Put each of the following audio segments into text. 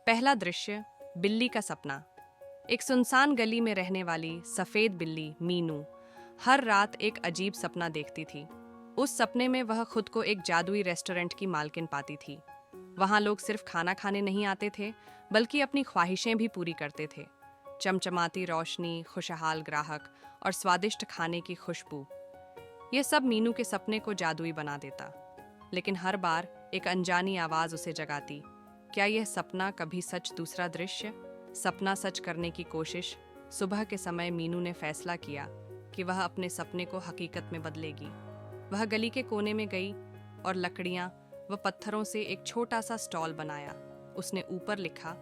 पहला दृश्य, बिल्ली का सपना। एक सुनसान गली में रहने वाली सफेद बिल्ली मीनू हर रात एक अजीब सपना देखती थी। उस सपने में वह खुद को एक जादुई रेस्टोरेंट की मालकिन पाती थी। वहां लोग सिर्फ खाना खाने नहीं आते थे, बल्कि अपनी ख्वाहिशें भी पूरी करते थे। चमचमाती रोशनी, खुशहाल ग्राहक और स्वादिष्ट खाने की खुशबू, ये सब मीनू के सपने को जादुई बना देता। लेकिन हर बार एक अनजानी आवाज उसे जगाती। क्या यह सपना कभी सच? दूसरा दृश्य, सपना सच करने की कोशिश। सुबह के समय मीनू ने फैसला किया कि वह अपने सपने को हकीकत में बदलेगी। वह गली के कोने में गई और लकड़ियां व पत्थरों से एक छोटा सा स्टॉल बनाया। उसने ऊपर लिखा,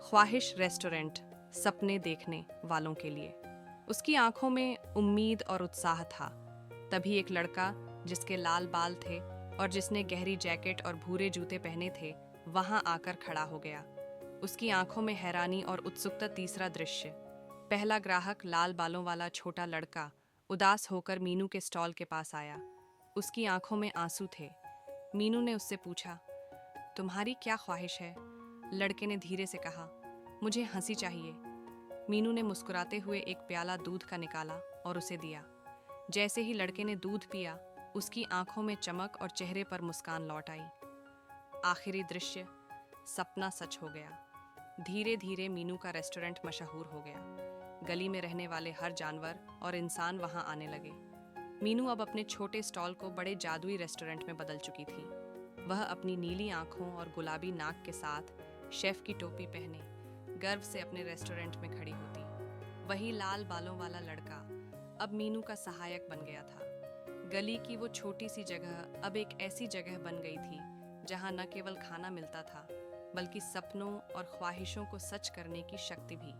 ख्वाहिश रेस्टोरेंट, सपने देखने वालों के लिए। उसकी आंखों में उम्मीद और उत्साह था। तभी एक लड़का, जिसके लाल बाल थे और जिसने गहरी जैकेट और भूरे जूते पहने थे, वहां आकर खड़ा हो गया। उसकी आंखों में हैरानी और उत्सुकता। तीसरा दृश्य, पहला ग्राहक, लाल बालों वाला छोटा लड़का, उदास होकर मीनू के स्टॉल के पास आया। उसकी आंखों में आंसू थे। मीनू ने उससे पूछा, तुम्हारी क्या ख्वाहिश है? लड़के ने धीरे से कहा, मुझे हंसी चाहिए। मीनू ने मुस्कुराते हुए एक प्याला दूध का निकाला और उसे दिया। जैसे ही लड़के ने दूध पिया, उसकी आंखों में चमक और चेहरे पर मुस्कान लौट आई। आखिरी दृश्य, सपना सच हो गया। धीरे धीरे मीनू का रेस्टोरेंट मशहूर हो गया। गली में रहने वाले हर जानवर और इंसान वहां आने लगे। मीनू अब अपने छोटे स्टॉल को बड़े जादुई रेस्टोरेंट में बदल चुकी थी। वह अपनी नीली आंखों और गुलाबी नाक के साथ शेफ की टोपी पहने गर्व से अपने रेस्टोरेंट में खड़ी होती। वही लाल बालों वाला लड़का अब मीनू का सहायक बन गया था। गली की वो छोटी सी जगह अब एक ऐसी जगह बन गई थी जहां न केवल खाना मिलता था, बल्कि सपनों और ख्वाहिशों को सच करने की शक्ति भी।